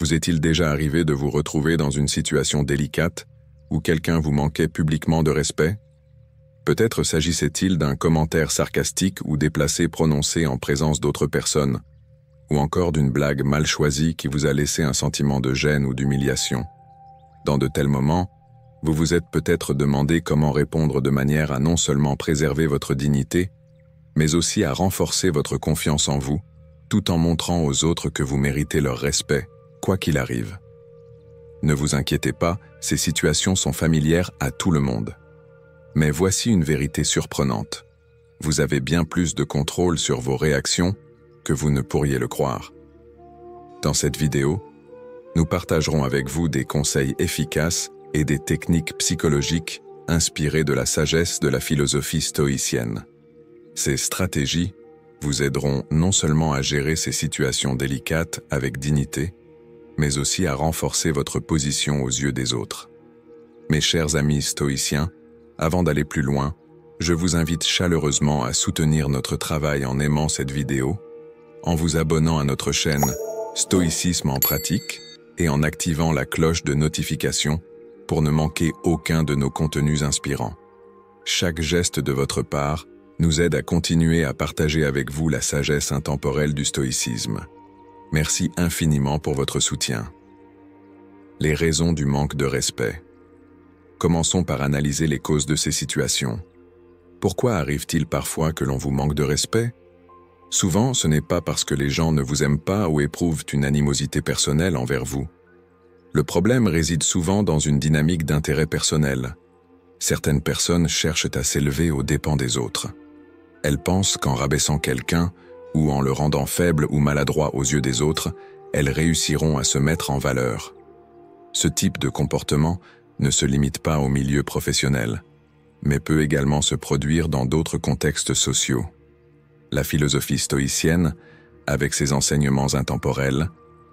Vous est-il déjà arrivé de vous retrouver dans une situation délicate où quelqu'un vous manquait publiquement de respect? Peut-être s'agissait-il d'un commentaire sarcastique ou déplacé prononcé en présence d'autres personnes, ou encore d'une blague mal choisie qui vous a laissé un sentiment de gêne ou d'humiliation. Dans de tels moments, vous vous êtes peut-être demandé comment répondre de manière à non seulement préserver votre dignité, mais aussi à renforcer votre confiance en vous, tout en montrant aux autres que vous méritez leur respect, quoi qu'il arrive. Ne vous inquiétez pas, ces situations sont familières à tout le monde. Mais voici une vérité surprenante. Vous avez bien plus de contrôle sur vos réactions que vous ne pourriez le croire. Dans cette vidéo, nous partagerons avec vous des conseils efficaces et des techniques psychologiques inspirées de la sagesse de la philosophie stoïcienne. Ces stratégies vous aideront non seulement à gérer ces situations délicates avec dignité, mais aussi à renforcer votre position aux yeux des autres. Mes chers amis stoïciens, avant d'aller plus loin, je vous invite chaleureusement à soutenir notre travail en aimant cette vidéo, en vous abonnant à notre chaîne Stoïcisme en pratique et en activant la cloche de notification pour ne manquer aucun de nos contenus inspirants. Chaque geste de votre part nous aide à continuer à partager avec vous la sagesse intemporelle du stoïcisme. Merci infiniment pour votre soutien. Les raisons du manque de respect. Commençons par analyser les causes de ces situations. Pourquoi arrive-t-il parfois que l'on vous manque de respect? Souvent, ce n'est pas parce que les gens ne vous aiment pas ou éprouvent une animosité personnelle envers vous. Le problème réside souvent dans une dynamique d'intérêt personnel. Certaines personnes cherchent à s'élever aux dépens des autres. Elles pensent qu'en rabaissant quelqu'un, ou en le rendant faible ou maladroit aux yeux des autres, elles réussiront à se mettre en valeur. Ce type de comportement ne se limite pas au milieu professionnel, mais peut également se produire dans d'autres contextes sociaux. La philosophie stoïcienne, avec ses enseignements intemporels,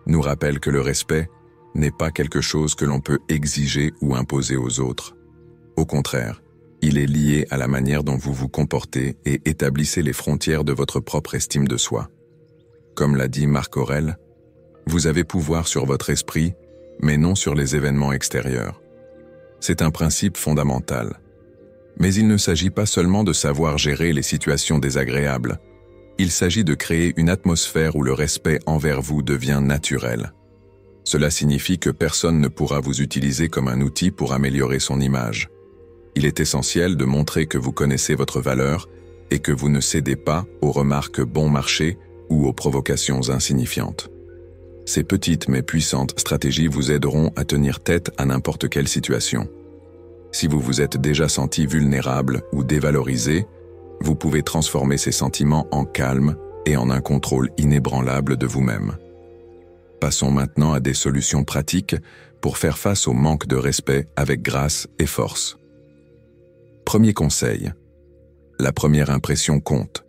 nous rappelle que le respect n'est pas quelque chose que l'on peut exiger ou imposer aux autres. Au contraire, il est lié à la manière dont vous vous comportez et établissez les frontières de votre propre estime de soi. Comme l'a dit Marc Aurèle, vous avez pouvoir sur votre esprit, mais non sur les événements extérieurs. C'est un principe fondamental. Mais il ne s'agit pas seulement de savoir gérer les situations désagréables. Il s'agit de créer une atmosphère où le respect envers vous devient naturel. Cela signifie que personne ne pourra vous utiliser comme un outil pour améliorer son image. Il est essentiel de montrer que vous connaissez votre valeur et que vous ne cédez pas aux remarques bon marché ou aux provocations insignifiantes. Ces petites mais puissantes stratégies vous aideront à tenir tête à n'importe quelle situation. Si vous vous êtes déjà senti vulnérable ou dévalorisé, vous pouvez transformer ces sentiments en calme et en un contrôle inébranlable de vous-même. Passons maintenant à des solutions pratiques pour faire face au manque de respect avec grâce et force. Premier conseil. La première impression compte.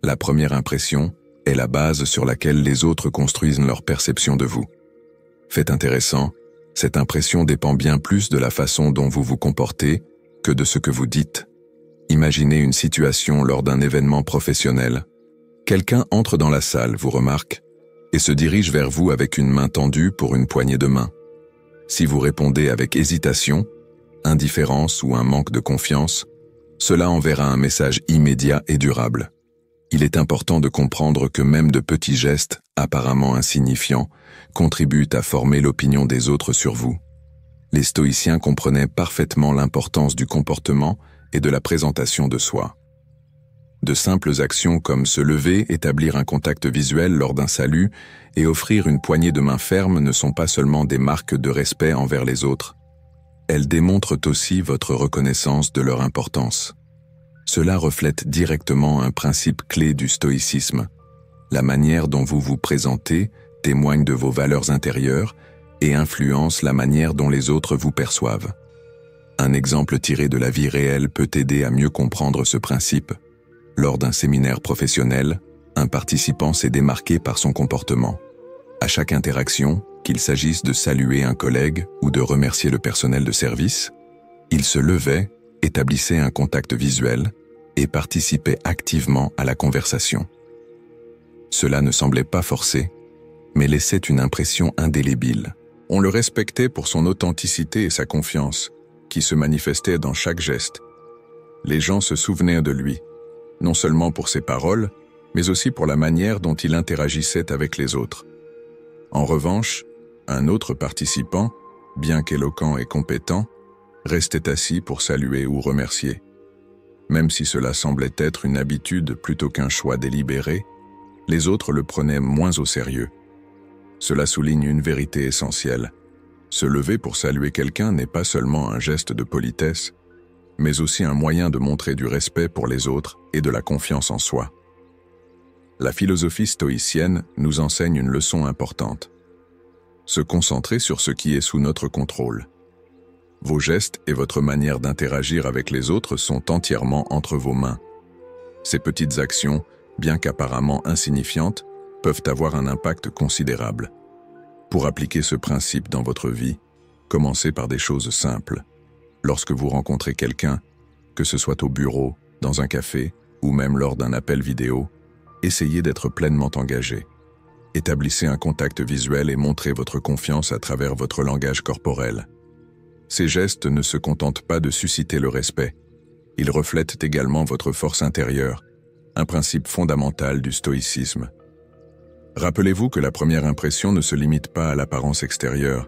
La première impression est la base sur laquelle les autres construisent leur perception de vous. Fait intéressant, cette impression dépend bien plus de la façon dont vous vous comportez que de ce que vous dites. Imaginez une situation lors d'un événement professionnel. Quelqu'un entre dans la salle, vous remarque, et se dirige vers vous avec une main tendue pour une poignée de main. Si vous répondez avec hésitation, indifférence ou un manque de confiance, cela enverra un message immédiat et durable. Il est important de comprendre que même de petits gestes, apparemment insignifiants, contribuent à former l'opinion des autres sur vous. Les stoïciens comprenaient parfaitement l'importance du comportement et de la présentation de soi. De simples actions comme se lever, établir un contact visuel lors d'un salut et offrir une poignée de main ferme ne sont pas seulement des marques de respect envers les autres. Elles démontrent aussi votre reconnaissance de leur importance. Cela reflète directement un principe clé du stoïcisme. La manière dont vous vous présentez témoigne de vos valeurs intérieures et influence la manière dont les autres vous perçoivent. Un exemple tiré de la vie réelle peut aider à mieux comprendre ce principe. Lors d'un séminaire professionnel, un participant s'est démarqué par son comportement. À chaque interaction, qu'il s'agisse de saluer un collègue ou de remercier le personnel de service, il se levait, établissait un contact visuel et participait activement à la conversation. Cela ne semblait pas forcé, mais laissait une impression indélébile. On le respectait pour son authenticité et sa confiance, qui se manifestait dans chaque geste. Les gens se souvenaient de lui, non seulement pour ses paroles, mais aussi pour la manière dont il interagissait avec les autres. En revanche, un autre participant, bien qu'éloquent et compétent, restait assis pour saluer ou remercier. Même si cela semblait être une habitude plutôt qu'un choix délibéré, les autres le prenaient moins au sérieux. Cela souligne une vérité essentielle. Se lever pour saluer quelqu'un n'est pas seulement un geste de politesse, mais aussi un moyen de montrer du respect pour les autres et de la confiance en soi. La philosophie stoïcienne nous enseigne une leçon importante. Se concentrer sur ce qui est sous notre contrôle. Vos gestes et votre manière d'interagir avec les autres sont entièrement entre vos mains. Ces petites actions, bien qu'apparemment insignifiantes, peuvent avoir un impact considérable. Pour appliquer ce principe dans votre vie, commencez par des choses simples. Lorsque vous rencontrez quelqu'un, que ce soit au bureau, dans un café ou même lors d'un appel vidéo, essayez d'être pleinement engagé. Établissez un contact visuel et montrez votre confiance à travers votre langage corporel. Ces gestes ne se contentent pas de susciter le respect. Ils reflètent également votre force intérieure, un principe fondamental du stoïcisme. Rappelez-vous que la première impression ne se limite pas à l'apparence extérieure,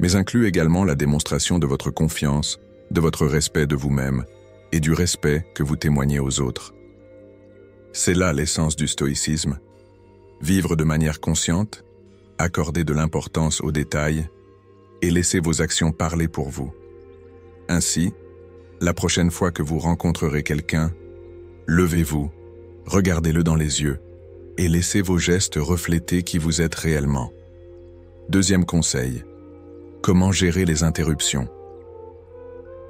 mais inclut également la démonstration de votre confiance, de votre respect de vous-même et du respect que vous témoignez aux autres. C'est là l'essence du stoïcisme. Vivre de manière consciente, accorder de l'importance aux détails et laisser vos actions parler pour vous. Ainsi, la prochaine fois que vous rencontrerez quelqu'un, levez-vous, regardez-le dans les yeux et laissez vos gestes refléter qui vous êtes réellement. Deuxième conseil, comment gérer les interruptions?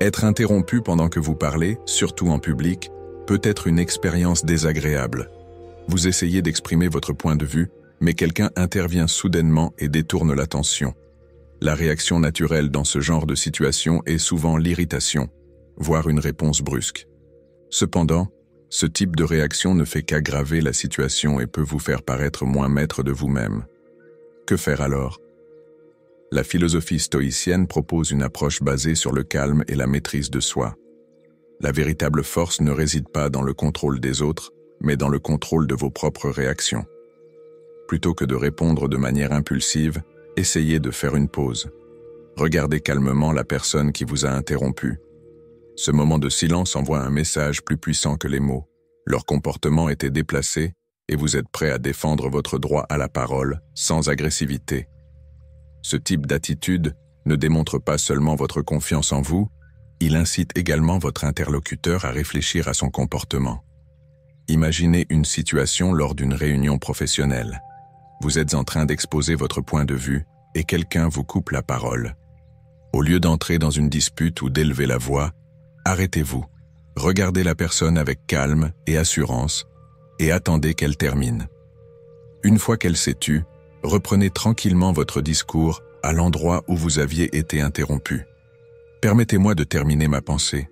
Être interrompu pendant que vous parlez, surtout en public, peut être une expérience désagréable. Vous essayez d'exprimer votre point de vue, mais quelqu'un intervient soudainement et détourne l'attention. La réaction naturelle dans ce genre de situation est souvent l'irritation, voire une réponse brusque. Cependant, ce type de réaction ne fait qu'aggraver la situation et peut vous faire paraître moins maître de vous-même. Que faire alors? La philosophie stoïcienne propose une approche basée sur le calme et la maîtrise de soi. La véritable force ne réside pas dans le contrôle des autres, mais dans le contrôle de vos propres réactions. Plutôt que de répondre de manière impulsive, essayez de faire une pause. Regardez calmement la personne qui vous a interrompu. Ce moment de silence envoie un message plus puissant que les mots. Leur comportement était déplacé et vous êtes prêt à défendre votre droit à la parole sans agressivité. Ce type d'attitude ne démontre pas seulement votre confiance en vous, il incite également votre interlocuteur à réfléchir à son comportement. Imaginez une situation lors d'une réunion professionnelle. Vous êtes en train d'exposer votre point de vue et quelqu'un vous coupe la parole. Au lieu d'entrer dans une dispute ou d'élever la voix, arrêtez-vous, regardez la personne avec calme et assurance et attendez qu'elle termine. Une fois qu'elle s'est tue, reprenez tranquillement votre discours à l'endroit où vous aviez été interrompu. Permettez-moi de terminer ma pensée.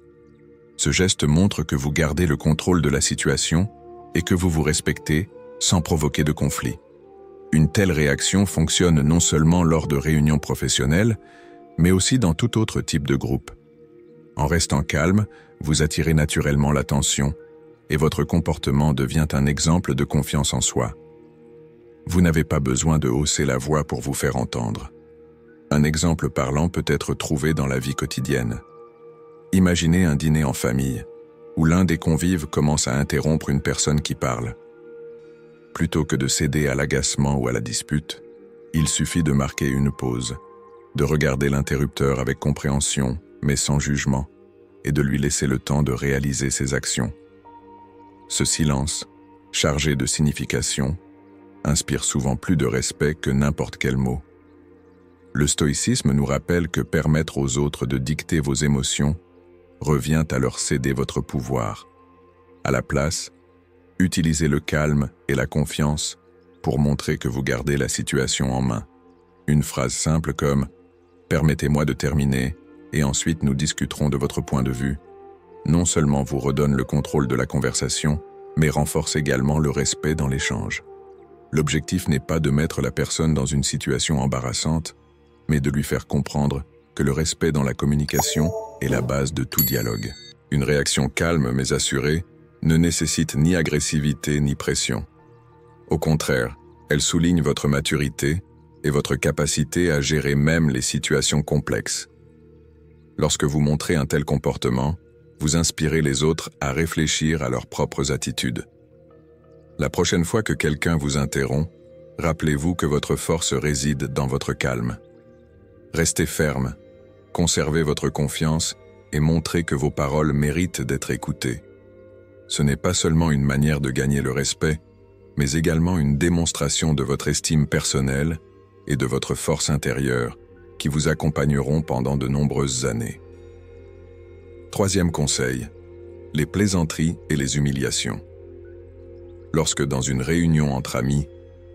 Ce geste montre que vous gardez le contrôle de la situation et que vous vous respectez sans provoquer de conflit. Une telle réaction fonctionne non seulement lors de réunions professionnelles, mais aussi dans tout autre type de groupe. En restant calme, vous attirez naturellement l'attention et votre comportement devient un exemple de confiance en soi. Vous n'avez pas besoin de hausser la voix pour vous faire entendre. Un exemple parlant peut être trouvé dans la vie quotidienne. Imaginez un dîner en famille, où l'un des convives commence à interrompre une personne qui parle. Plutôt que de céder à l'agacement ou à la dispute, il suffit de marquer une pause, de regarder l'interrupteur avec compréhension, mais sans jugement, et de lui laisser le temps de réaliser ses actions. Ce silence, chargé de signification, inspire souvent plus de respect que n'importe quel mot. Le stoïcisme nous rappelle que permettre aux autres de dicter vos émotions revient à leur céder votre pouvoir. À la place, utilisez le calme et la confiance pour montrer que vous gardez la situation en main. Une phrase simple comme « Permettez-moi de terminer et ensuite nous discuterons de votre point de vue » non seulement vous redonne le contrôle de la conversation, mais renforce également le respect dans l'échange. L'objectif n'est pas de mettre la personne dans une situation embarrassante, mais de lui faire comprendre que le respect dans la communication est la base de tout dialogue. Une réaction calme mais assurée ne nécessite ni agressivité ni pression. Au contraire, elle souligne votre maturité et votre capacité à gérer même les situations complexes. Lorsque vous montrez un tel comportement, vous inspirez les autres à réfléchir à leurs propres attitudes. La prochaine fois que quelqu'un vous interrompt, rappelez-vous que votre force réside dans votre calme. Restez ferme, conservez votre confiance et montrez que vos paroles méritent d'être écoutées. Ce n'est pas seulement une manière de gagner le respect, mais également une démonstration de votre estime personnelle et de votre force intérieure qui vous accompagneront pendant de nombreuses années. Troisième conseil, les plaisanteries et les humiliations. Lorsque dans une réunion entre amis,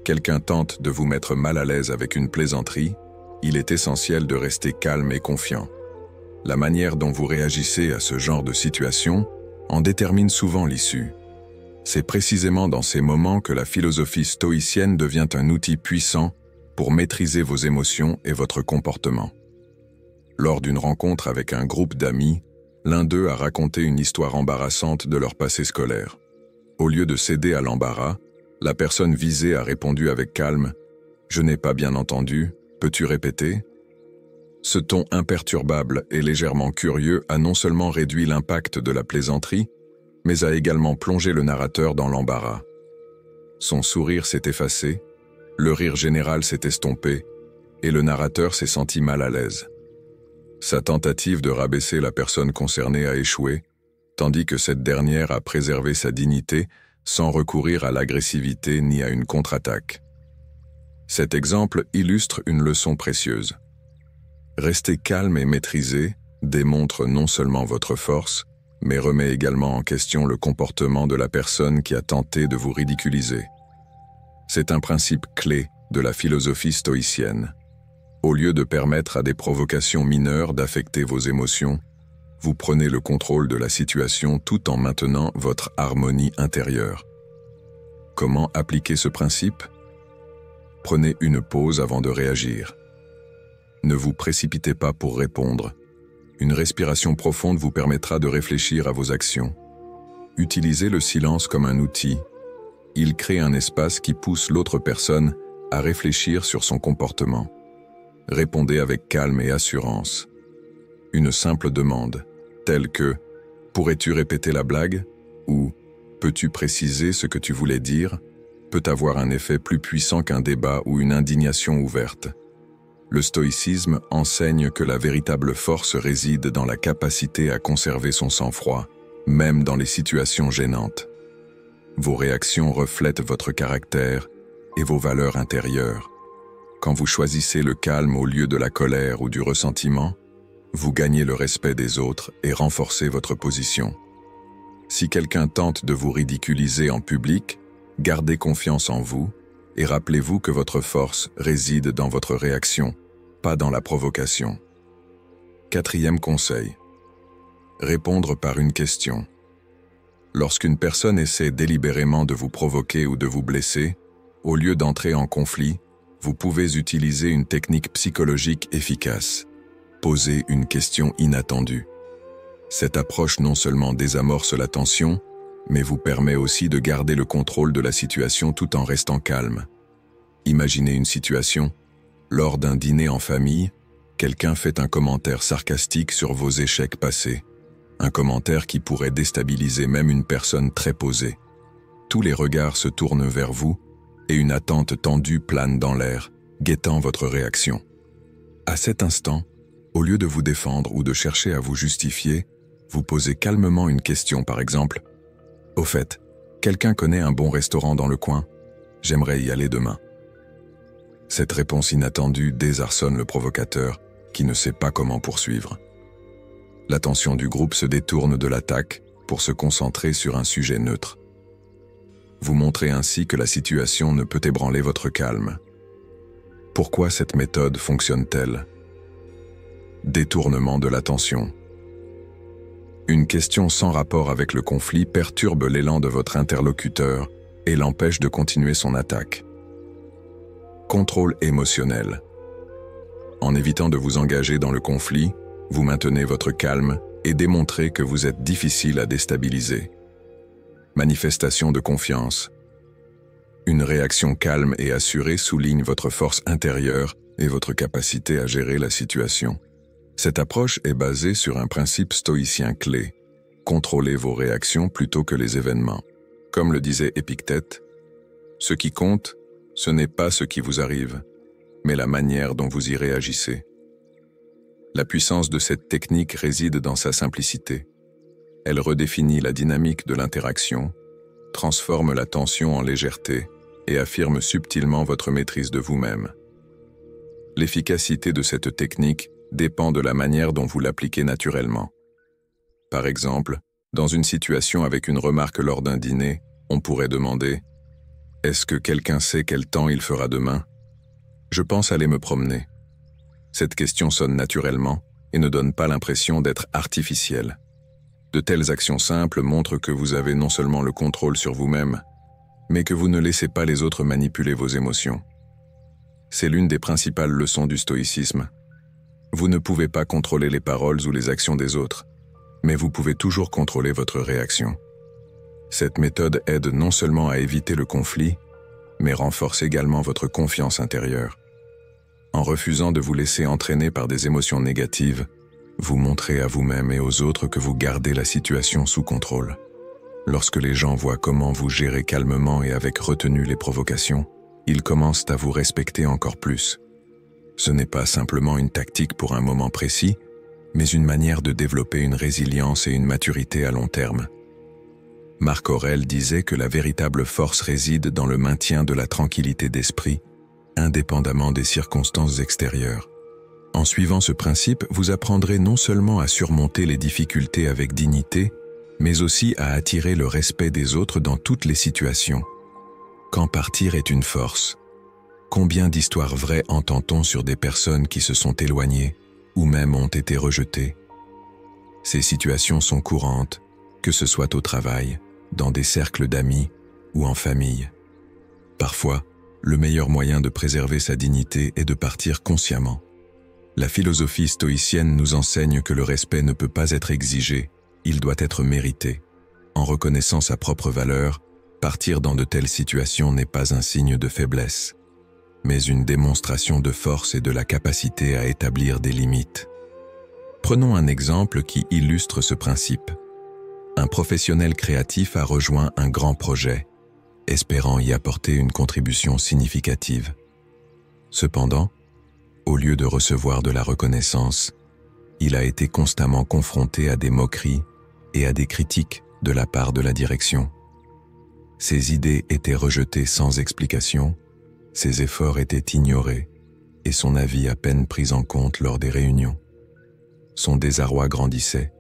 quelqu'un tente de vous mettre mal à l'aise avec une plaisanterie, il est essentiel de rester calme et confiant. La manière dont vous réagissez à ce genre de situation en détermine souvent l'issue. C'est précisément dans ces moments que la philosophie stoïcienne devient un outil puissant pour maîtriser vos émotions et votre comportement. Lors d'une rencontre avec un groupe d'amis, l'un d'eux a raconté une histoire embarrassante de leur passé scolaire. Au lieu de céder à l'embarras, la personne visée a répondu avec calme « Je n'ai pas bien entendu, peux-tu répéter ?» Ce ton imperturbable et légèrement curieux a non seulement réduit l'impact de la plaisanterie, mais a également plongé le narrateur dans l'embarras. Son sourire s'est effacé, le rire général s'est estompé, et le narrateur s'est senti mal à l'aise. Sa tentative de rabaisser la personne concernée a échoué, tandis que cette dernière a préservé sa dignité sans recourir à l'agressivité ni à une contre-attaque. Cet exemple illustre une leçon précieuse. Rester calme et maîtrisé démontre non seulement votre force, mais remet également en question le comportement de la personne qui a tenté de vous ridiculiser. C'est un principe clé de la philosophie stoïcienne. Au lieu de permettre à des provocations mineures d'affecter vos émotions, vous prenez le contrôle de la situation tout en maintenant votre harmonie intérieure. Comment appliquer ce principe? Prenez une pause avant de réagir. Ne vous précipitez pas pour répondre. Une respiration profonde vous permettra de réfléchir à vos actions. Utilisez le silence comme un outil. Il crée un espace qui pousse l'autre personne à réfléchir sur son comportement. Répondez avec calme et assurance. Une simple demande, telle que « Pourrais-tu répéter la blague ?» ou « Peux-tu préciser ce que tu voulais dire ?» peut avoir un effet plus puissant qu'un débat ou une indignation ouverte. Le stoïcisme enseigne que la véritable force réside dans la capacité à conserver son sang-froid, même dans les situations gênantes. Vos réactions reflètent votre caractère et vos valeurs intérieures. Quand vous choisissez le calme au lieu de la colère ou du ressentiment, vous gagnez le respect des autres et renforcez votre position. Si quelqu'un tente de vous ridiculiser en public, gardez confiance en vous et rappelez-vous que votre force réside dans votre réaction, pas dans la provocation. Quatrième conseil. Répondre par une question. Lorsqu'une personne essaie délibérément de vous provoquer ou de vous blesser, au lieu d'entrer en conflit, vous pouvez utiliser une technique psychologique efficace. Posez une question inattendue. Cette approche non seulement désamorce la tension, mais vous permet aussi de garder le contrôle de la situation tout en restant calme. Imaginez une situation. Lors d'un dîner en famille, quelqu'un fait un commentaire sarcastique sur vos échecs passés. Un commentaire qui pourrait déstabiliser même une personne très posée. Tous les regards se tournent vers vous et une attente tendue plane dans l'air, guettant votre réaction. À cet instant, au lieu de vous défendre ou de chercher à vous justifier, vous posez calmement une question, par exemple « Au fait, quelqu'un connaît un bon restaurant dans le coin? J'aimerais y aller demain. » Cette réponse inattendue désarçonne le provocateur qui ne sait pas comment poursuivre. L'attention du groupe se détourne de l'attaque pour se concentrer sur un sujet neutre. Vous montrez ainsi que la situation ne peut ébranler votre calme. Pourquoi cette méthode fonctionne-t-elle? Détournement de l'attention. Une question sans rapport avec le conflit perturbe l'élan de votre interlocuteur et l'empêche de continuer son attaque. Contrôle émotionnel. En évitant de vous engager dans le conflit, vous maintenez votre calme et démontrez que vous êtes difficile à déstabiliser. Manifestation de confiance. Une réaction calme et assurée souligne votre force intérieure et votre capacité à gérer la situation. Cette approche est basée sur un principe stoïcien clé. Contrôlez vos réactions plutôt que les événements. Comme le disait Épictète, « Ce qui compte, ce n'est pas ce qui vous arrive, mais la manière dont vous y réagissez. » La puissance de cette technique réside dans sa simplicité. Elle redéfinit la dynamique de l'interaction, transforme la tension en légèreté et affirme subtilement votre maîtrise de vous-même. L'efficacité de cette technique dépend de la manière dont vous l'appliquez naturellement. Par exemple, dans une situation avec une remarque lors d'un dîner, on pourrait demander « Est-ce que quelqu'un sait quel temps il fera demain ? Je pense aller me promener. » Cette question sonne naturellement et ne donne pas l'impression d'être artificielle. De telles actions simples montrent que vous avez non seulement le contrôle sur vous-même, mais que vous ne laissez pas les autres manipuler vos émotions. C'est l'une des principales leçons du stoïcisme. Vous ne pouvez pas contrôler les paroles ou les actions des autres, mais vous pouvez toujours contrôler votre réaction. Cette méthode aide non seulement à éviter le conflit, mais renforce également votre confiance intérieure. En refusant de vous laisser entraîner par des émotions négatives, vous montrez à vous-même et aux autres que vous gardez la situation sous contrôle. Lorsque les gens voient comment vous gérez calmement et avec retenue les provocations, ils commencent à vous respecter encore plus. Ce n'est pas simplement une tactique pour un moment précis, mais une manière de développer une résilience et une maturité à long terme. Marc Aurèle disait que la véritable force réside dans le maintien de la tranquillité d'esprit, indépendamment des circonstances extérieures. En suivant ce principe, vous apprendrez non seulement à surmonter les difficultés avec dignité, mais aussi à attirer le respect des autres dans toutes les situations. Quand partir est une force. Combien d'histoires vraies entend-on sur des personnes qui se sont éloignées ou même ont été rejetées? Ces situations sont courantes, que ce soit au travail, dans des cercles d'amis ou en famille. Parfois, le meilleur moyen de préserver sa dignité est de partir consciemment. La philosophie stoïcienne nous enseigne que le respect ne peut pas être exigé, il doit être mérité. En reconnaissant sa propre valeur, partir dans de telles situations n'est pas un signe de faiblesse, mais une démonstration de force et de la capacité à établir des limites. Prenons un exemple qui illustre ce principe. Un professionnel créatif a rejoint un grand projet, espérant y apporter une contribution significative. Cependant, au lieu de recevoir de la reconnaissance, il a été constamment confronté à des moqueries et à des critiques de la part de la direction. Ses idées étaient rejetées sans explication, ses efforts étaient ignorés et son avis à peine pris en compte lors des réunions. Son désarroi grandissait.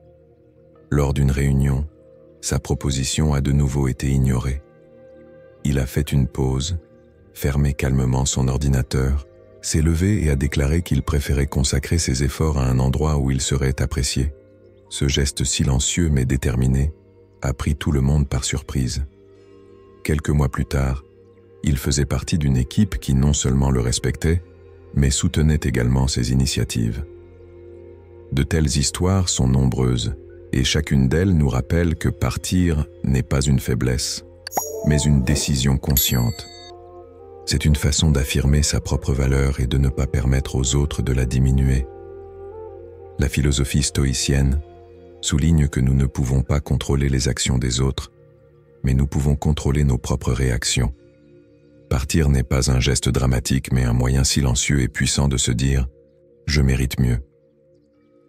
Lors d'une réunion, sa proposition a de nouveau été ignorée. Il a fait une pause, fermé calmement son ordinateur, s'est levé et a déclaré qu'il préférait consacrer ses efforts à un endroit où il serait apprécié. Ce geste silencieux mais déterminé a pris tout le monde par surprise. Quelques mois plus tard, il faisait partie d'une équipe qui non seulement le respectait, mais soutenait également ses initiatives. De telles histoires sont nombreuses, et chacune d'elles nous rappelle que partir n'est pas une faiblesse, mais une décision consciente. C'est une façon d'affirmer sa propre valeur et de ne pas permettre aux autres de la diminuer. La philosophie stoïcienne souligne que nous ne pouvons pas contrôler les actions des autres, mais nous pouvons contrôler nos propres réactions. Partir n'est pas un geste dramatique, mais un moyen silencieux et puissant de se dire « je mérite mieux ».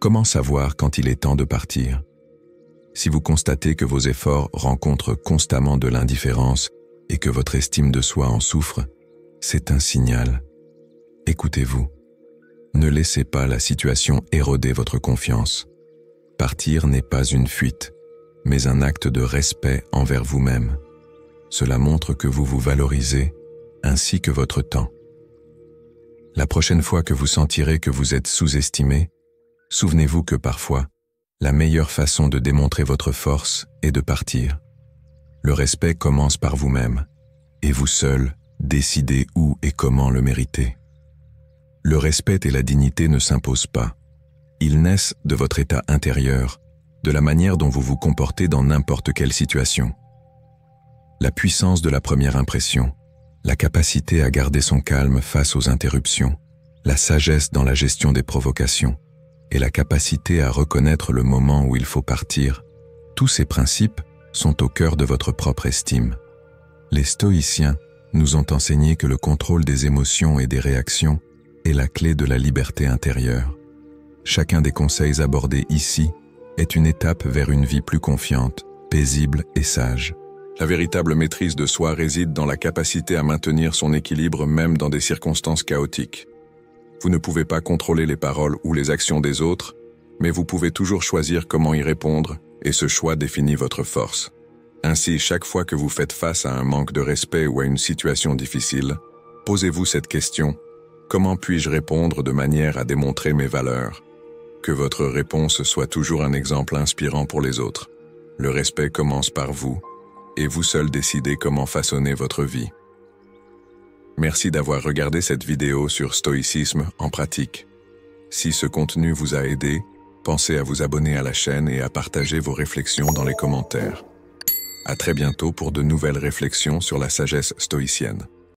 Comment savoir quand il est temps de partir? Si vous constatez que vos efforts rencontrent constamment de l'indifférence et que votre estime de soi en souffre, c'est un signal. Écoutez-vous. Ne laissez pas la situation éroder votre confiance. Partir n'est pas une fuite, mais un acte de respect envers vous-même. Cela montre que vous vous valorisez, ainsi que votre temps. La prochaine fois que vous sentirez que vous êtes sous-estimé, souvenez-vous que parfois, la meilleure façon de démontrer votre force est de partir. Le respect commence par vous-même, et vous seul Décidez où et comment le mériter. Le respect et la dignité ne s'imposent pas. Ils naissent de votre état intérieur, de la manière dont vous vous comportez dans n'importe quelle situation. La puissance de la première impression, la capacité à garder son calme face aux interruptions, la sagesse dans la gestion des provocations et la capacité à reconnaître le moment où il faut partir, tous ces principes sont au cœur de votre propre estime. Les stoïciens nous ont enseigné que le contrôle des émotions et des réactions est la clé de la liberté intérieure. Chacun des conseils abordés ici est une étape vers une vie plus confiante, paisible et sage. La véritable maîtrise de soi réside dans la capacité à maintenir son équilibre même dans des circonstances chaotiques. Vous ne pouvez pas contrôler les paroles ou les actions des autres, mais vous pouvez toujours choisir comment y répondre, et ce choix définit votre force. Ainsi, chaque fois que vous faites face à un manque de respect ou à une situation difficile, posez-vous cette question: comment puis-je répondre de manière à démontrer mes valeurs? Que votre réponse soit toujours un exemple inspirant pour les autres. Le respect commence par vous, et vous seul décidez comment façonner votre vie. Merci d'avoir regardé cette vidéo sur stoïcisme en pratique. Si ce contenu vous a aidé, pensez à vous abonner à la chaîne et à partager vos réflexions dans les commentaires. À très bientôt pour de nouvelles réflexions sur la sagesse stoïcienne.